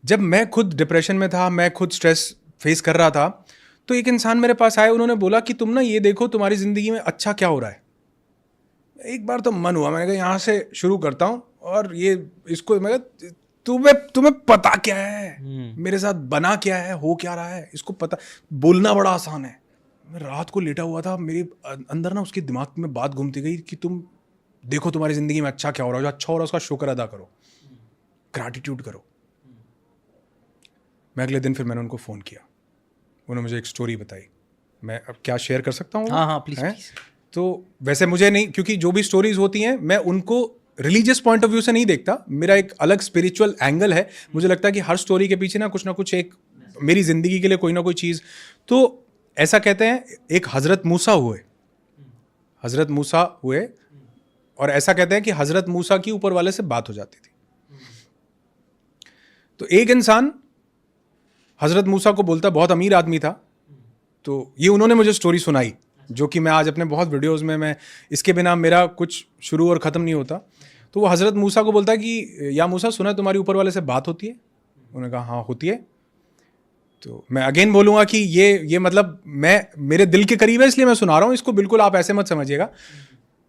जब मैं खुद डिप्रेशन में था, मैं खुद स्ट्रेस फेस कर रहा था, तो एक इंसान मेरे पास आए, उन्होंने बोला कि तुम ना ये देखो तुम्हारी ज़िंदगी में अच्छा क्या हो रहा है। एक बार तो मन हुआ, मैंने कहा यहाँ से शुरू करता हूँ और ये इसको मैं कहा, तुम्हें पता क्या है मेरे साथ बना क्या है, हो क्या रहा है, इसको पता। बोलना बड़ा आसान है। मैं रात को लेटा हुआ था, मेरे अंदर ना उसके दिमाग में बात घूमती गई कि तुम देखो तुम्हारी ज़िंदगी में अच्छा क्या हो रहा है, जो अच्छा हो रहा है उसका शुक्र अदा करो, ग्रैटिट्यूड करो। मैं अगले दिन फिर मैंने उनको फ़ोन किया, उन्होंने मुझे एक स्टोरी बताई। मैं अब क्या शेयर कर सकता हूँ? हाँ प्लीज। तो वैसे मुझे नहीं, क्योंकि जो भी स्टोरीज होती हैं मैं उनको रिलीजियस पॉइंट ऑफ व्यू से नहीं देखता, मेरा एक अलग स्पिरिचुअल एंगल है। मुझे लगता है कि हर स्टोरी के पीछे ना कुछ एक मेरी ज़िंदगी के लिए कोई ना कोई चीज़। तो ऐसा कहते हैं एक हज़रत मूसा हुए और ऐसा कहते हैं कि हज़रत मूसा की ऊपर वाले से बात हो जाती थी। तो एक इंसान हज़रत मूसा को बोलता, बहुत अमीर आदमी था, तो ये उन्होंने मुझे स्टोरी सुनाई, जो कि मैं आज अपने बहुत वीडियोस में, मैं इसके बिना मेरा कुछ शुरू और ख़त्म नहीं होता। तो वो हज़रत मूसा को बोलता है कि या मूसा, सुना तुम्हारी ऊपर वाले से बात होती है? उन्होंने कहा हाँ होती है। तो मैं अगेन बोलूँगा कि ये मतलब मैं मेरे दिल के करीब है इसलिए मैं सुना रहा हूँ, इसको बिल्कुल आप ऐसे मत समझिएगा।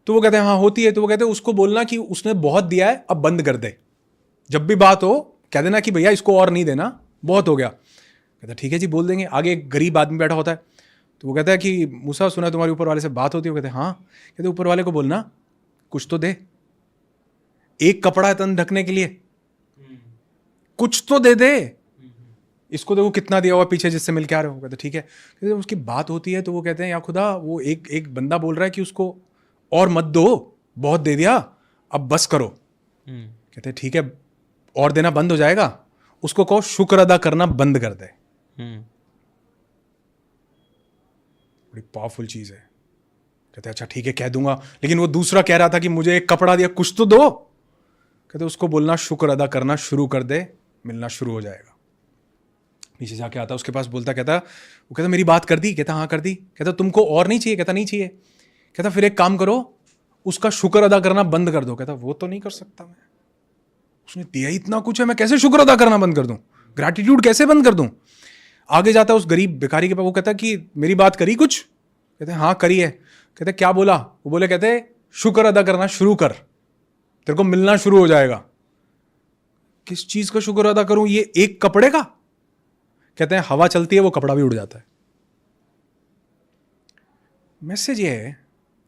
तो वो कहते हैं हाँ होती है। तो वो कहते हैं उसको बोलना कि उसने बहुत दिया है, अब बंद कर दे। जब भी बात हो कह देना कि भैया इसको और नहीं देना, बहुत हो गया। कहता ठीक है जी, बोल देंगे। आगे एक गरीब आदमी बैठा होता है, तो वो कहता है कि मूसा सुना तुम्हारी ऊपर वाले से बात होती है? वो कहते हैं हाँ। कहते ऊपर वाले को बोलना कुछ तो दे, एक कपड़ा है तन ढकने के लिए, कुछ तो दे दे। इसको देखो कितना दिया हुआ पीछे जिससे मिल के आ रहे हो। कहते ठीक है। कहते उसकी बात होती है तो वो कहते हैं या खुदा, वो एक बंदा बोल रहा है कि उसको और मत दो, बहुत दे दिया, अब बस करो। कहते ठीक है, और देना बंद हो जाएगा, उसको कहो शुक्र अदा करना बंद कर दे। बड़ी पावरफुल चीज है। कहते अच्छा ठीक है कह दूंगा, लेकिन वो दूसरा कह रहा था कि मुझे एक कपड़ा दिया, कुछ तो दो। कहते उसको बोलना शुक्र अदा करना शुरू कर दे, मिलना शुरू हो जाएगा। नीचे जाके आता उसके पास, बोलता, कहता वो कहता मेरी बात कर दी? कहता हाँ कर दी। कहता तुमको और नहीं चाहिए? कहता नहीं चाहिए। कहता फिर एक काम करो, उसका शुक्र अदा करना बंद कर दो। कहता वो तो नहीं कर सकता मैं, उसने दिया इतना कुछ है, मैं कैसे शुक्र अदा करना बंद कर दूं, ग्रैटिट्यूड कैसे बंद कर दूं। आगे जाता उस गरीब भिखारी के पास, वो कहता कि मेरी बात करी कुछ? कहते हाँ करी है। कहते क्या बोला? वो बोले कहते शुक्र अदा करना शुरू कर, तेरे को मिलना शुरू हो जाएगा। किस चीज का शुक्र अदा करूं? ये एक कपड़े का? कहते हैं हवा चलती है वो कपड़ा भी उड़ जाता है। मैसेज ये है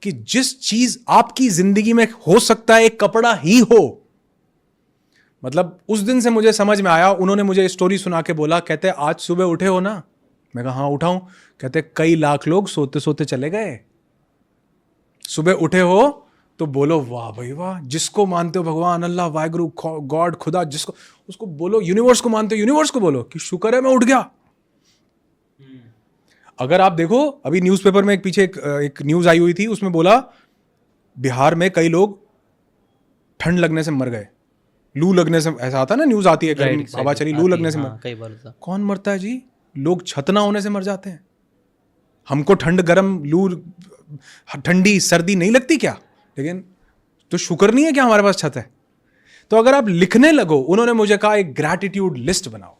कि जिस चीज आपकी जिंदगी में हो सकता है एक कपड़ा ही हो, मतलब उस दिन से मुझे समझ में आया। उन्होंने मुझे स्टोरी सुना के बोला, कहते आज सुबह उठे हो ना? मैं कहा हाँ उठा हूं। कहते कई लाख लोग सोते सोते चले गए, सुबह उठे हो तो बोलो वाह भाई वाह। जिसको मानते हो भगवान, अल्लाह, वाहिगुरु, गॉड, खुदा, जिसको, उसको बोलो। यूनिवर्स को मानते हो, यूनिवर्स को बोलो कि शुक्र है मैं उठ गया। अगर आप देखो अभी न्यूज़पेपर में पीछे एक न्यूज आई हुई थी, उसमें बोला बिहार में कई लोग ठंड लगने से मर गए, लू लगने से। ऐसा आता है ना, न्यूज आती है, गर्म हवा चली, लू लगने से मर। कई बार कौन मरता है जी? लोग छत ना होने से मर जाते हैं। हमको ठंड, गर्म, लू, ठंडी, सर्दी नहीं लगती क्या? लेकिन तो शुक्र नहीं है क्या हमारे पास छत है? तो अगर आप लिखने लगो, उन्होंने मुझे कहा एक ग्रैटिट्यूड लिस्ट बनाओ,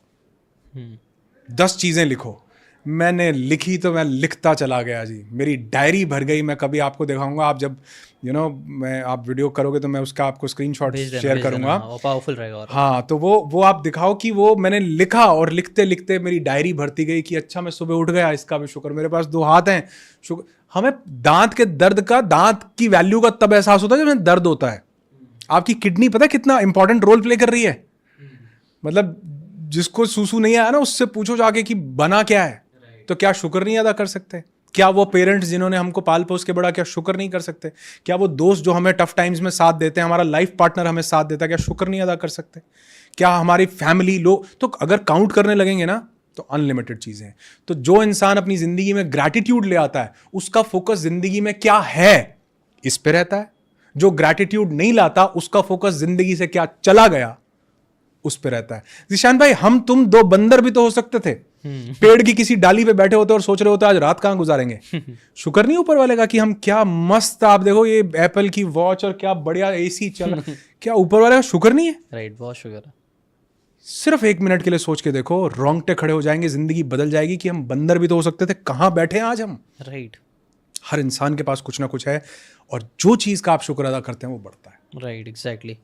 10 चीजें लिखो। मैंने लिखी तो मैं लिखता चला गया जी, मेरी डायरी भर गई। मैं कभी आपको दिखाऊंगा, आप जब मैं आप वीडियो करोगे तो मैं उसका आपको स्क्रीनशॉट शेयर करूंगा, पावरफुल रहेगा। हाँ, तो वो आप दिखाओ कि वो मैंने लिखा, और लिखते लिखते मेरी डायरी भरती गई कि अच्छा मैं सुबह उठ गया, इसका भी शुक्र, मेरे पास 2 हाथ हैं, शुक्र। हमें दांत के दर्द का, दांत की वैल्यू का तब एहसास होता है जब दर्द होता है। आपकी किडनी पता है कितना इंपॉर्टेंट रोल प्ले कर रही है? मतलब जिसको सूसू नहीं आया ना, उससे पूछो जाके कि बना क्या है, तो क्या शुक्र नहीं अदा कर सकते? क्या वो पेरेंट्स जिन्होंने हमको पाल पोस के बड़ा, क्या शुक्र नहीं कर सकते? क्या वो दोस्त जो हमें टफ टाइम्स में साथ देते हैं, हमारा लाइफ पार्टनर हमें साथ देता है, क्या शुक्र नहीं अदा कर सकते? क्या हमारी फैमिली लोग, तो अगर काउंट करने लगेंगे ना तो अनलिमिटेड चीजें हैं। तो जो इंसान अपनी जिंदगी में ग्रैटिट्यूड ले आता है, उसका फोकस जिंदगी में क्या है इस पे रहता है। जो ग्रैटिट्यूड नहीं लाता, उसका फोकस जिंदगी से क्या चला गया उस पे रहता है। जिशान भाई, हम तुम 2 बंदर भी तो हो सकते थे, पेड़ की किसी डाली पे बैठे होते और सोच रहे होते आज रात कहां गुजारेंगे। शुक्र नहीं ऊपर वाले का कि हम क्या मस्त, आप देखो ये एप्पल की वॉच और क्या बढ़िया एसी चल क्या ऊपर वाले का शुक्र नहीं है? राइट, बहुत शुक्र है। सिर्फ 1 मिनट के लिए सोच के देखो, रोंगटे खड़े हो जाएंगे, जिंदगी बदल जाएगी कि हम बंदर भी तो हो सकते थे, कहाँ बैठे हैं आज हम। राइट हर इंसान के पास कुछ ना कुछ है, और जो चीज़ का आप शुक्र अदा करते हैं वो बढ़ता है। Right exactly